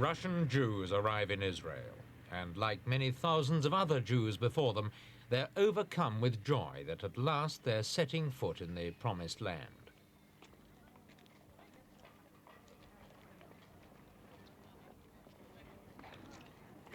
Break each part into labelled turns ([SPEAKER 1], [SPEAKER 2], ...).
[SPEAKER 1] Russian Jews arrive in Israel, and like many thousands of other Jews before them, they're overcome with joy that at last they're setting foot in the promised land.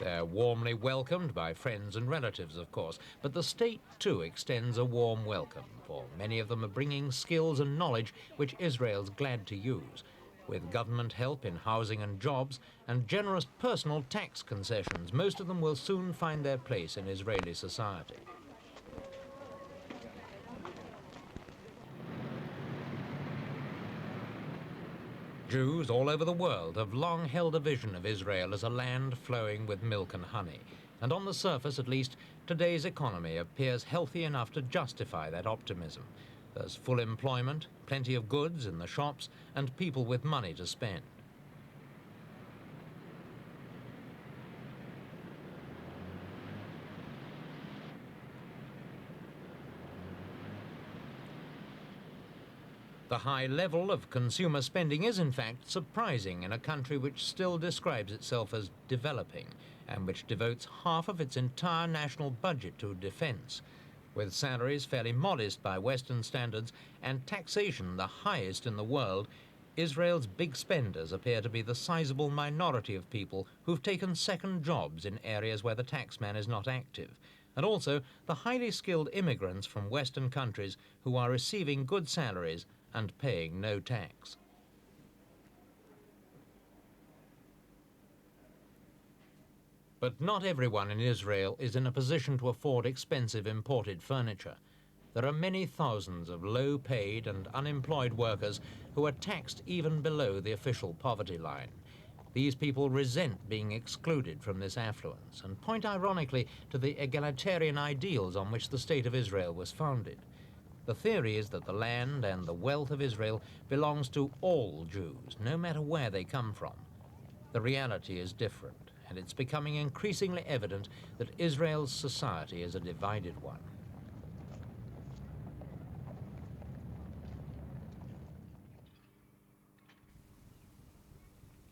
[SPEAKER 1] They're warmly welcomed by friends and relatives, of course, but the state too extends a warm welcome, for many of them are bringing skills and knowledge which Israel's glad to use. With government help in housing and jobs and generous personal tax concessions, most of them will soon find their place in Israeli society. Jews all over the world have long held a vision of Israel as a land flowing with milk and honey, and on the surface at least, today's economy appears healthy enough to justify that optimism. There's full employment, plenty of goods in the shops, and people with money to spend. The high level of consumer spending is in fact surprising in a country which still describes itself as developing and which devotes half of its entire national budget to defense. With salaries fairly modest by Western standards and taxation the highest in the world, Israel's big spenders appear to be the sizable minority of people who've taken second jobs in areas where the taxman is not active, and also the highly skilled immigrants from Western countries who are receiving good salaries and paying no tax. But not everyone in Israel is in a position to afford expensive imported furniture. There are many thousands of low-paid and unemployed workers who are taxed even below the official poverty line. These people resent being excluded from this affluence and point ironically to the egalitarian ideals on which the State of Israel was founded. The theory is that the land and the wealth of Israel belongs to all Jews, no matter where they come from. The reality is different, and it's becoming increasingly evident that Israel's society is a divided one.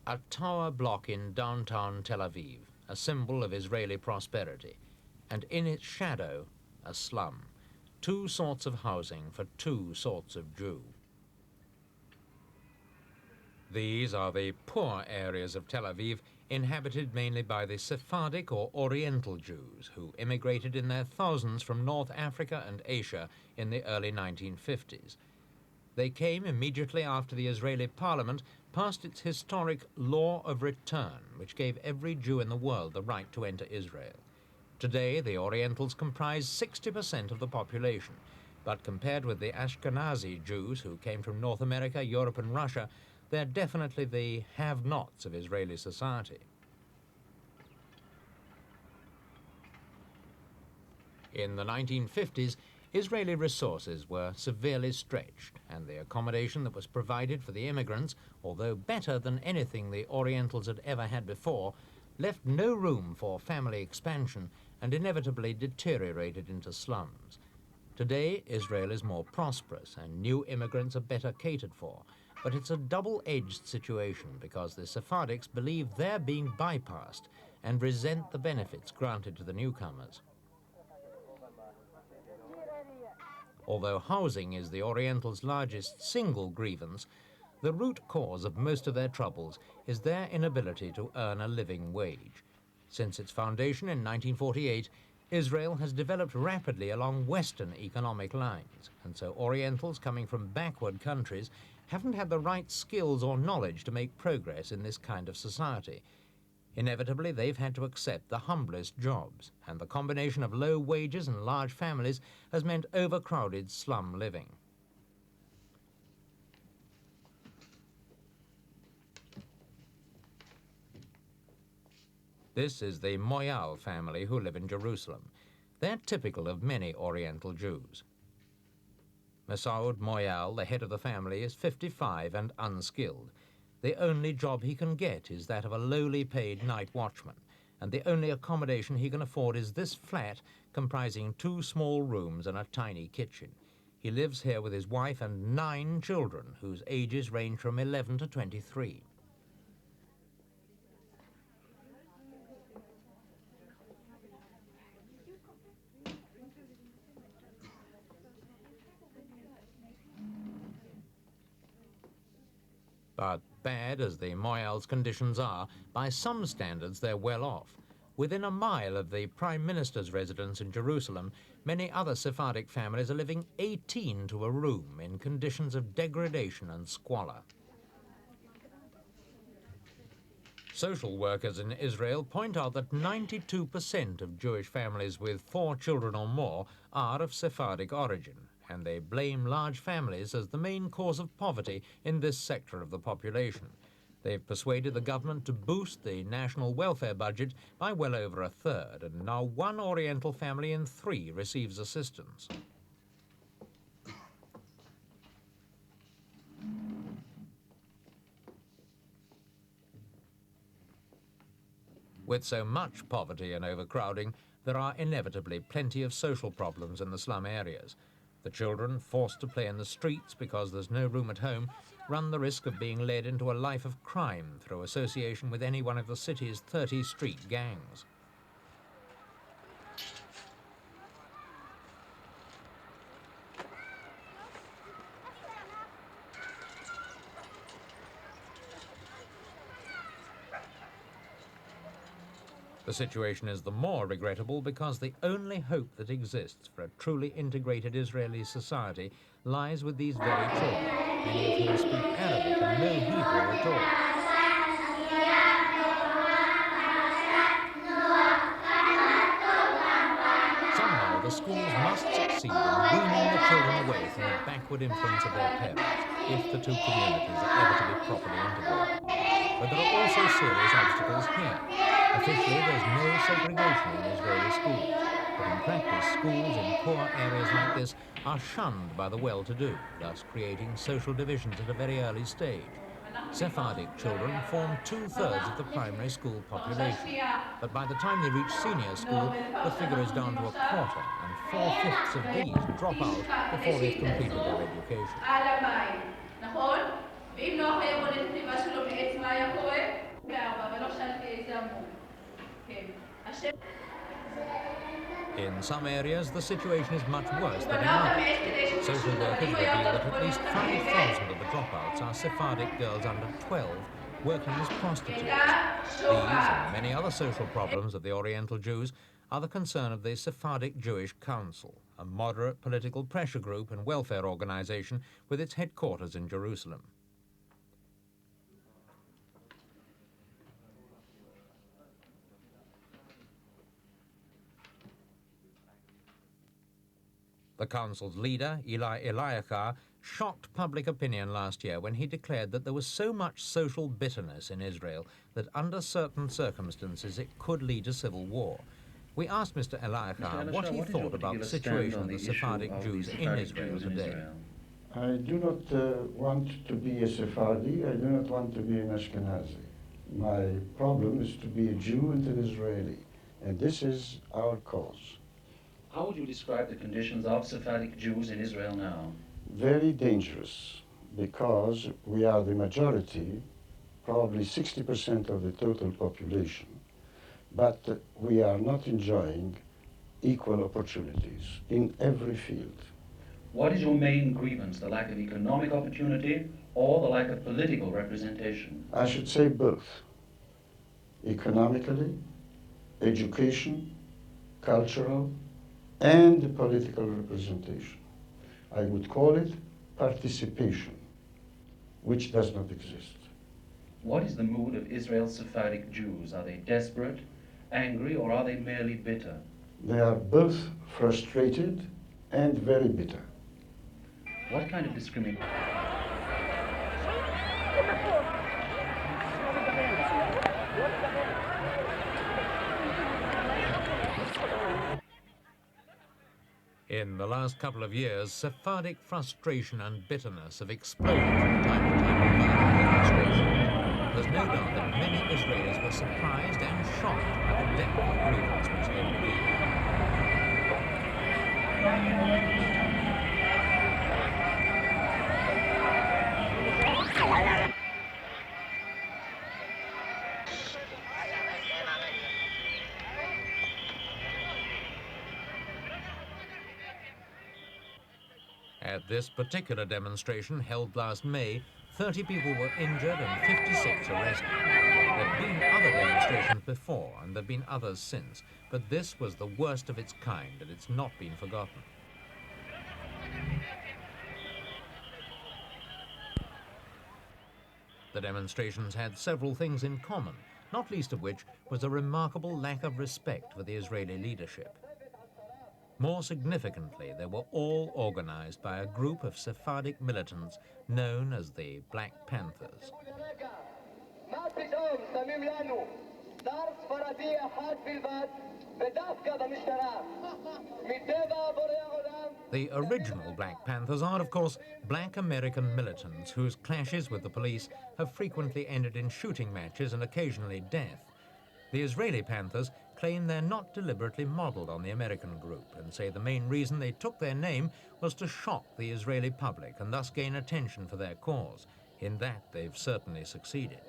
[SPEAKER 1] A tower block in downtown Tel Aviv, a symbol of Israeli prosperity, and in its shadow, a slum. Two sorts of housing for two sorts of Jew. These are the poor areas of Tel Aviv, inhabited mainly by the Sephardic or Oriental Jews, who immigrated in their thousands from North Africa and Asia in the early 1950s. They came immediately after the Israeli parliament passed its historic law of return, which gave every Jew in the world the right to enter Israel. Today, the Orientals comprise 60% of the population, but compared with the Ashkanazi Jews who came from North America, Europe and Russia, they're definitely the have-nots of Israeli society. In the 1950s, Israeli resources were severely stretched, and the accommodation that was provided for the immigrants, although better than anything the Orientals had ever had before, left no room for family expansion and inevitably deteriorated into slums. Today, Israel is more prosperous and new immigrants are better catered for, but it's a double-edged situation because the Sephardics believe they're being bypassed and resent the benefits granted to the newcomers. Although housing is the Orientals' largest single grievance, the root cause of most of their troubles is their inability to earn a living wage. Since its foundation in 1948, Israel has developed rapidly along Western economic lines, and so Orientals coming from backward countries haven't had the right skills or knowledge to make progress in this kind of society. Inevitably, they've had to accept the humblest jobs, and the combination of low wages and large families has meant overcrowded slum living. This is the Moyal family who live in Jerusalem. They're typical of many Oriental Jews. Masoud Moyal, the head of the family, is 55 and unskilled. The only job he can get is that of a lowly paid night watchman, and the only accommodation he can afford is this flat comprising 2 small rooms and a tiny kitchen. He lives here with his wife and 9 children, whose ages range from 11 to 23. But bad as the Moyal's conditions are, by some standards they're well off. Within a mile of the Prime Minister's residence in Jerusalem, many other Sephardic families are living 18 to a room in conditions of degradation and squalor. Social workers in Israel point out that 92% of Jewish families with 4 children or more are of Sephardic origin, and they blame large families as the main cause of poverty in this sector of the population. They've persuaded the government to boost the national welfare budget by well over a third, and now 1 Oriental family in 3 receives assistance. With so much poverty and overcrowding, there are inevitably plenty of social problems in the slum areas. The children, forced to play in the streets because there's no room at home, run the risk of being led into a life of crime through association with any one of the city's 30 street gangs. The situation is the more regrettable because the only hope that exists for a truly integrated Israeli society lies with these very children, many of whom speak Arabic and no Hebrew at all. Somehow the schools must succeed in weaning the children away from the backward influence of their parents, if the 2 communities are ever to be properly integrated. But there are also serious obstacles here. Officially, there's no segregation in Israeli schools, but in practice, schools in poor areas like this are shunned by the well-to-do, thus creating social divisions at a very early stage. Sephardic children form 2/3 of the primary school population, but by the time they reach senior school, the figure is down to a quarter, and 4/5 of these drop out before they've completed their education. In some areas, the situation is much worse than in others. Social workers reveal that at least 5,000 of the dropouts are Sephardic girls under 12 working as prostitutes. These and many other social problems of the Oriental Jews are the concern of the Sephardic Jewish Council, a moderate political pressure group and welfare organization with its headquarters in Jerusalem. The council's leader, Eli Eliakim, shocked public opinion last year when he declared that there was so much social bitterness in Israel that under certain circumstances it could lead to civil war. We asked Mr. Eliakim what he thought about the situation of the Sephardic Jews in Israel today.
[SPEAKER 2] I do not want to be a Sephardi. I do not want to be an Ashkenazi. My problem is to be a Jew and an Israeli, and this is our cause.
[SPEAKER 3] How would you describe the conditions of Sephardic Jews in Israel now?
[SPEAKER 2] Very dangerous, because we are the majority, probably 60% of the total population, but we are not enjoying equal opportunities in every field.
[SPEAKER 3] What is your main grievance, the lack of economic opportunity or the lack of political representation?
[SPEAKER 2] I should say both. Economically, education, cultural, and political representation. I would call it participation, which does not exist.
[SPEAKER 3] What is the mood of Israel's Sephardic Jews? Are they desperate, angry, or are they merely bitter?
[SPEAKER 2] They are both frustrated and very bitter.
[SPEAKER 3] What kind of discrimination?
[SPEAKER 1] In the last couple of years, Sephardic frustration and bitterness have exploded from time to time in violent demonstrations. There's no doubt that many Israelis were surprised and shocked by the depth of grievance which they revealed. At this particular demonstration held last May, 30 people were injured and 56 arrested. There have been other demonstrations before, and there have been others since, but this was the worst of its kind, and it's not been forgotten. The demonstrations had several things in common, not least of which was a remarkable lack of respect for the Israeli leadership. More significantly, they were all organized by a group of Sephardic militants known as the Black Panthers. The original Black Panthers are, of course, black American militants whose clashes with the police have frequently ended in shooting matches and occasionally death. The Israeli Panthers claim they're not deliberately modeled on the American group and say the main reason they took their name was to shock the Israeli public and thus gain attention for their cause. In that, they've certainly succeeded.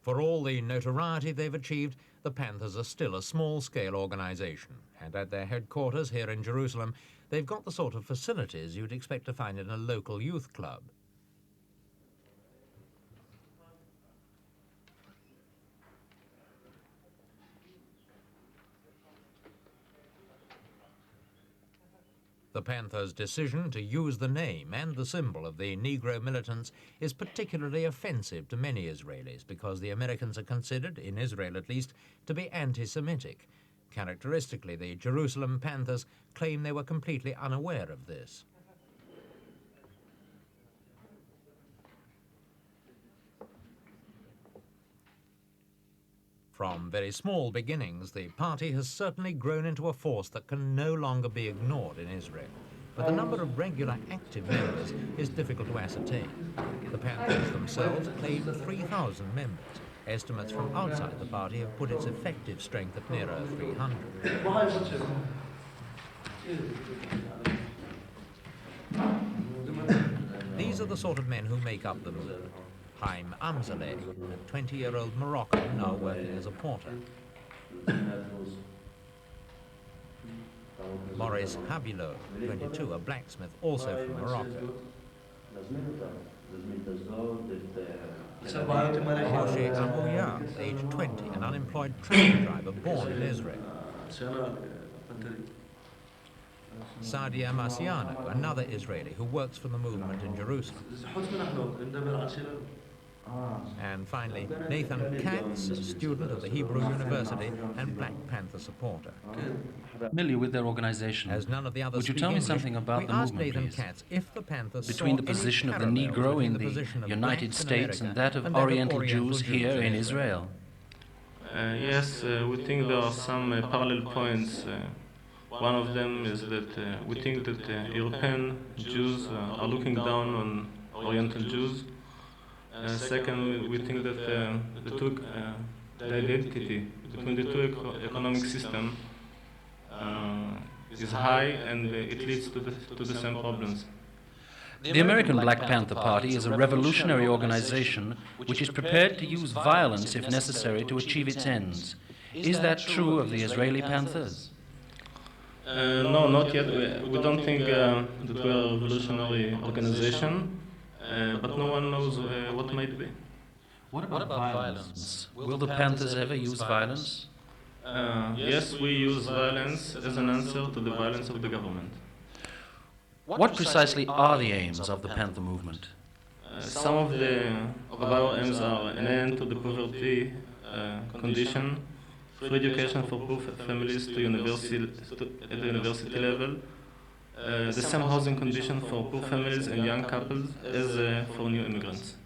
[SPEAKER 1] For all the notoriety they've achieved, the Panthers are still a small-scale organization, and at their headquarters here in Jerusalem, they've got the sort of facilities you'd expect to find in a local youth club. The Panthers' decision to use the name and the symbol of the Negro militants is particularly offensive to many Israelis because the Americans are considered, in Israel at least, to be anti-Semitic. Characteristically, the Jerusalem Panthers claim they were completely unaware of this. From very small beginnings, the party has certainly grown into a force that can no longer be ignored in Israel. But the number of regular active members is difficult to ascertain. The Panthers themselves claim 3,000 members. Estimates from outside the party have put its effective strength at nearer 300. These are the sort of men who make up the movement. Haim Amzaleh, a 20-year-old Moroccan now working as a porter. Maurice Habilo, 22, a blacksmith also from Morocco. Moshe Abouya, aged 20, an unemployed train driver born in Israel. Sadia Masiano, another Israeli who works for the movement in Jerusalem. And finally, Nathan Katz, a student at the Hebrew University and Black Panther supporter.
[SPEAKER 4] Familiar with their organization.
[SPEAKER 1] As none of the others
[SPEAKER 4] Would you
[SPEAKER 1] speak
[SPEAKER 4] tell me
[SPEAKER 1] English,
[SPEAKER 4] something about
[SPEAKER 1] we
[SPEAKER 4] the
[SPEAKER 1] asked
[SPEAKER 4] movement,
[SPEAKER 1] Nathan
[SPEAKER 4] please?
[SPEAKER 1] Katz if the Panthers
[SPEAKER 4] Between
[SPEAKER 1] saw
[SPEAKER 4] the
[SPEAKER 1] any
[SPEAKER 4] position of the
[SPEAKER 1] parallels
[SPEAKER 4] Negro
[SPEAKER 1] between
[SPEAKER 4] in
[SPEAKER 1] the
[SPEAKER 4] the
[SPEAKER 1] position of
[SPEAKER 4] United
[SPEAKER 1] blacks in
[SPEAKER 4] States
[SPEAKER 1] America
[SPEAKER 4] and that of
[SPEAKER 1] and
[SPEAKER 4] Oriental Jews here in Israel.
[SPEAKER 5] Yes, we think there are some parallel points. One of them is that we think that European Jews are looking down on Oriental Jews. Second, we think that the identity between the two economic systems is high, and it leads to the same problems.
[SPEAKER 4] The American Black Panther Party is a revolutionary organization which is prepared to use violence if necessary to achieve its ends. Is that true of the Israeli Panthers?
[SPEAKER 5] No, not yet. We don't think that we're a revolutionary organization, but no one knows what might be.
[SPEAKER 4] What about violence? Will the Panthers ever use violence?
[SPEAKER 5] Yes, we use violence as an answer to the violence of the government.
[SPEAKER 4] What precisely are the aims of the Panther movement?
[SPEAKER 5] Some of our aims are an end to the poverty condition, free education for poor families at the university level, the same housing condition for poor families and young couples as for new immigrants.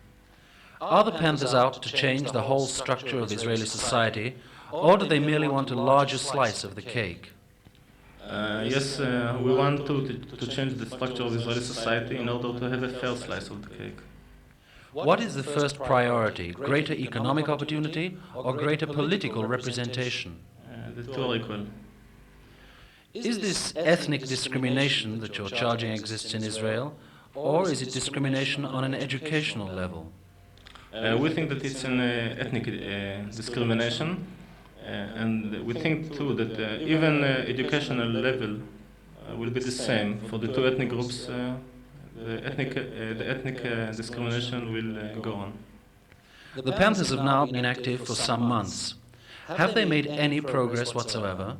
[SPEAKER 4] Are the Panthers out to change the whole structure of Israeli society, or do they merely want a larger slice of the cake?
[SPEAKER 5] Yes, we want to change the structure of Israeli society in order to have a fair slice of the cake.
[SPEAKER 4] What is the first priority, greater economic opportunity or greater political representation?
[SPEAKER 5] The two are equal.
[SPEAKER 4] Is this ethnic discrimination that you're charging exists in Israel, or is it discrimination on an educational level?
[SPEAKER 5] We think that it's an ethnic discrimination, And we think too that even educational level will be the same for the two ethnic groups. The ethnic discrimination will go on.
[SPEAKER 4] The Panthers have now been active for some months. Have they made any progress whatsoever?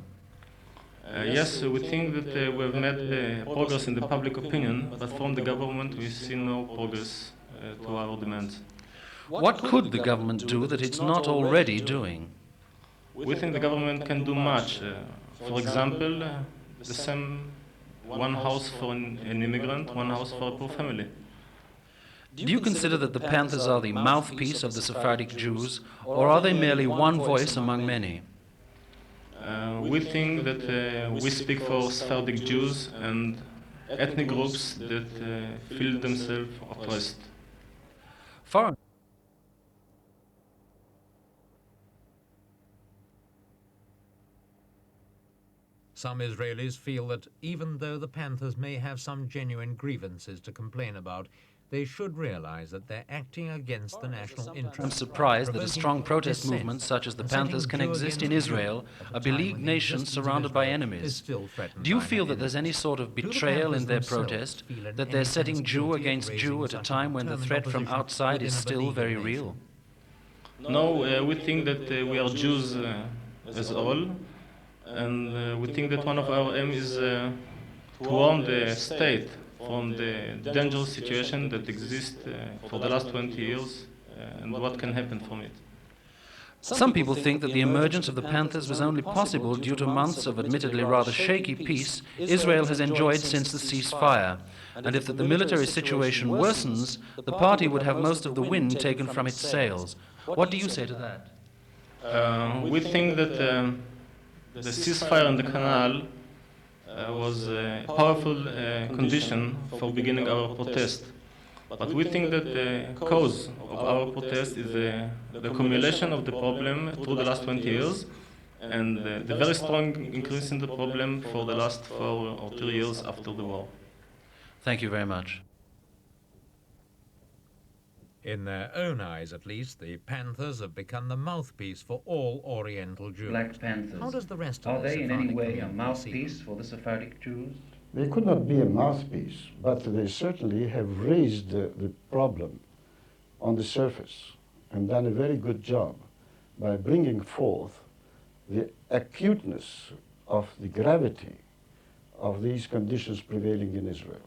[SPEAKER 5] Yes, we think that we have made progress in the public opinion, but from the government we see no progress to our demands.
[SPEAKER 4] What could the government do that it's not already doing?
[SPEAKER 5] We think the government can do much. For example, the same one house for an immigrant, one house for a poor family.
[SPEAKER 4] Do you consider that the Panthers are the mouthpiece of the Sephardic Jews, or are they merely one voice among many?
[SPEAKER 5] We think that we speak for Sephardic Jews and ethnic groups that feel themselves oppressed.
[SPEAKER 4] Foreign
[SPEAKER 1] Some Israelis feel that even though the Panthers may have some genuine grievances to complain about, they should realize that they're acting against the national interest.
[SPEAKER 4] I'm surprised that a strong protest movement such as the Panthers can exist in Israel, a beleaguered nation surrounded by enemies. Do you feel that there's any sort of betrayal in their protest, that they're setting Jew against Jew at a time when the threat from outside is still very real?
[SPEAKER 5] No, we think that we are Jews as all, and we think that one of our aims is to warn the state from the dangerous situation that exists for the last 20 years and what can happen from it.
[SPEAKER 4] Some people think that the emergence of the Panthers was only possible due to months of admittedly rather shaky peace Israel has enjoyed since the ceasefire, and if the military situation worsens, the party would have most of the wind taken from its sails. What do you say to that?
[SPEAKER 5] We think that the ceasefire in the canal was a powerful condition for beginning our protest. But we think that the cause of our protest is the accumulation of the problem through the last 20 years and the very strong increase in the problem for the last 4 or 3 years after the war.
[SPEAKER 4] Thank you very much.
[SPEAKER 1] In their own eyes, at least, the Panthers have become the mouthpiece for all Oriental Jews.
[SPEAKER 3] Black Panthers.
[SPEAKER 1] How does the rest of
[SPEAKER 3] Are
[SPEAKER 1] the
[SPEAKER 3] they in any
[SPEAKER 1] Sephardic
[SPEAKER 3] way a
[SPEAKER 1] community
[SPEAKER 3] mouthpiece
[SPEAKER 1] see
[SPEAKER 3] for the Sephardic Jews?
[SPEAKER 2] They could not be a mouthpiece, but they certainly have raised the problem on the surface and done a very good job by bringing forth the acuteness of the gravity of these conditions prevailing in Israel.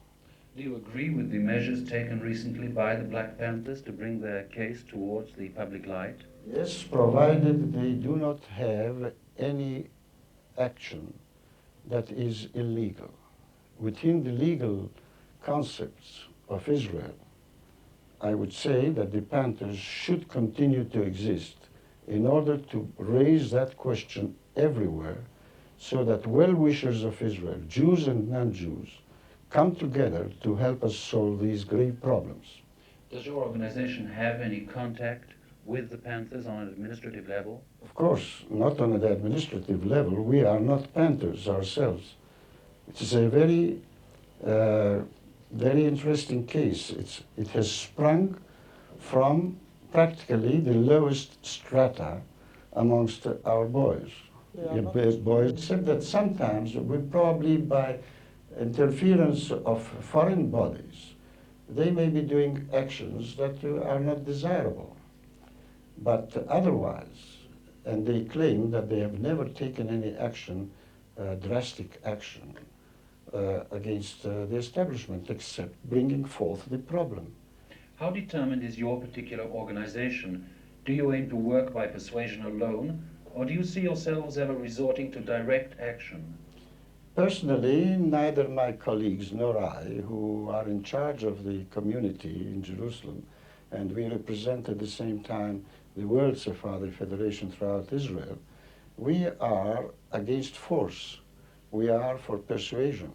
[SPEAKER 3] Do you agree with the measures taken recently by the Black Panthers to bring their case towards the public light?
[SPEAKER 2] Yes, provided they do not have any action that is illegal. Within the legal concepts of Israel, I would say that the Panthers should continue to exist in order to raise that question everywhere so that well-wishers of Israel, Jews and non-Jews, come together to help us solve these grave problems.
[SPEAKER 3] Does your organization have any contact with the Panthers on an administrative level?
[SPEAKER 2] Of course, not on an administrative level. We are not Panthers ourselves. It is a very, very interesting case. It has sprung from practically the lowest strata amongst our boys. Boys, except that sometimes we probably by interference of foreign bodies, they may be doing actions that are not desirable. But otherwise, and they claim that they have never taken any action, drastic action, against the establishment except bringing forth the problem.
[SPEAKER 3] How determined is your particular organization? Do you aim to work by persuasion alone, or do you see yourselves ever resorting to direct action?
[SPEAKER 2] Personally, neither my colleagues nor I, who are in charge of the community in Jerusalem, and we represent at the same time the World Sephardic Federation throughout Israel, we are against force. We are for persuasion.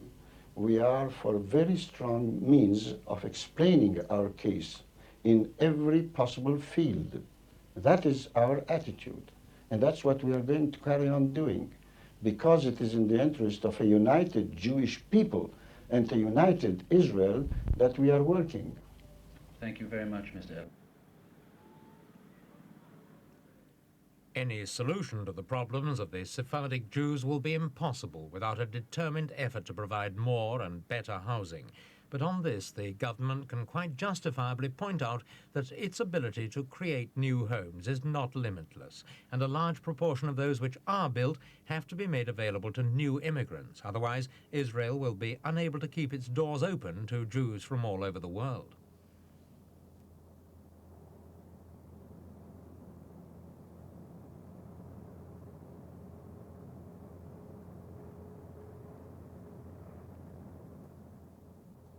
[SPEAKER 2] We are for very strong means of explaining our case in every possible field. That is our attitude, and that's what we are going to carry on doing, because it is in the interest of a united Jewish people and a united Israel that we are working.
[SPEAKER 3] Thank you very much, Mr. El.
[SPEAKER 1] Any solution to the problems of the Sephardic Jews will be impossible without a determined effort to provide more and better housing. But on this, the government can quite justifiably point out that its ability to create new homes is not limitless, and a large proportion of those which are built have to be made available to new immigrants. Otherwise, Israel will be unable to keep its doors open to Jews from all over the world.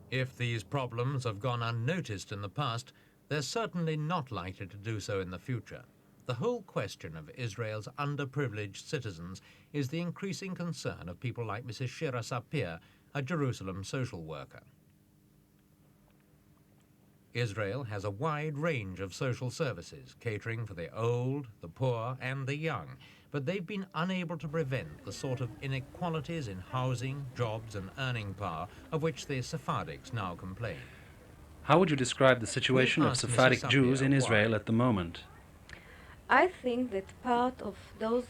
[SPEAKER 1] If these problems have gone unnoticed in the past, they're certainly not likely to do so in the future. The whole question of Israel's underprivileged citizens is the increasing concern of people like Mrs. Shira Sapir, a Jerusalem social worker. Israel has a wide range of social services, catering for the old, the poor, and the young, but they've been unable to prevent the sort of inequalities in housing, jobs, and earning power of which the Sephardics now complain.
[SPEAKER 4] How would you describe the situation of Sephardic Jews in Israel at the moment?
[SPEAKER 6] I think that part of those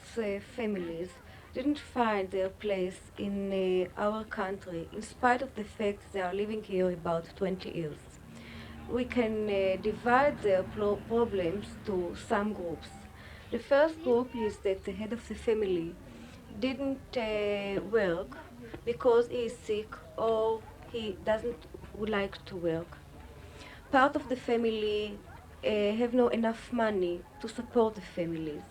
[SPEAKER 6] families didn't find their place in our country, in spite of the fact they are living here about 20 years. We can divide their problems to some groups. The first group is that the head of the family didn't work because he is sick or he doesn't would like to work. Part of the family have no enough money to support the families.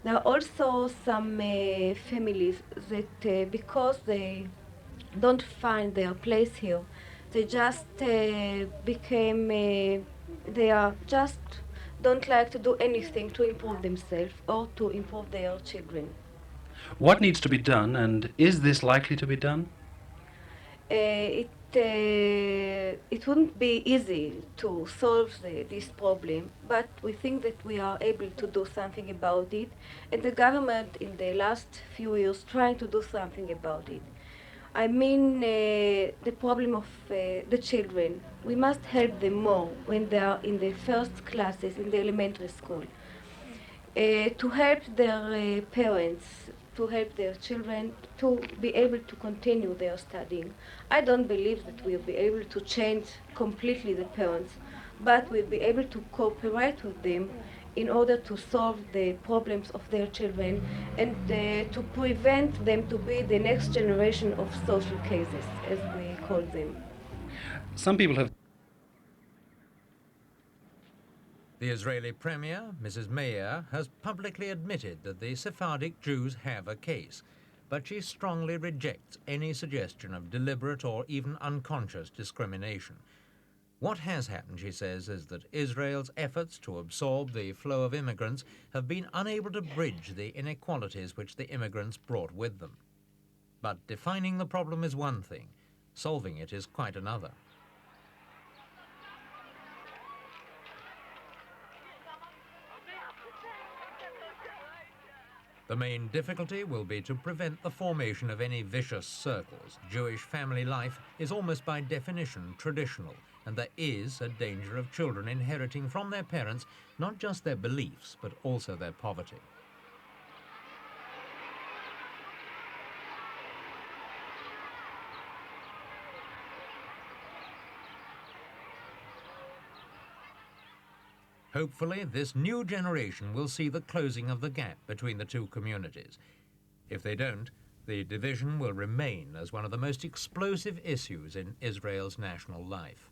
[SPEAKER 6] There are also some families that because they don't find their place here, they just became, they are just don't like to do anything to improve themselves or to improve their children.
[SPEAKER 4] What needs to be done, and is this likely to be done?
[SPEAKER 6] It wouldn't be easy to solve this problem, but we think that we are able to do something about it, and the government in the last few years trying to do something about it. I mean the problem of the children. We must help them more when they are in the first classes in the elementary school. To help their parents, to help their children to be able to continue their studying. I don't believe that we'll be able to change completely the parents, but we'll be able to cooperate with them in order to solve the problems of their children and to prevent them to be the next generation of social cases, as we call them.
[SPEAKER 4] Some people have...
[SPEAKER 1] The Israeli Premier, Mrs. Meir, has publicly admitted that the Sephardic Jews have a case, but she strongly rejects any suggestion of deliberate or even unconscious discrimination. What has happened, she says, is that Israel's efforts to absorb the flow of immigrants have been unable to bridge the inequalities which the immigrants brought with them. But defining the problem is one thing, solving it is quite another. The main difficulty will be to prevent the formation of any vicious circles. Jewish family life is almost by definition traditional, and there is a danger of children inheriting from their parents not just their beliefs, but also their poverty. Hopefully, this new generation will see the closing of the gap between the two communities. If they don't, the division will remain as one of the most explosive issues in Israel's national life.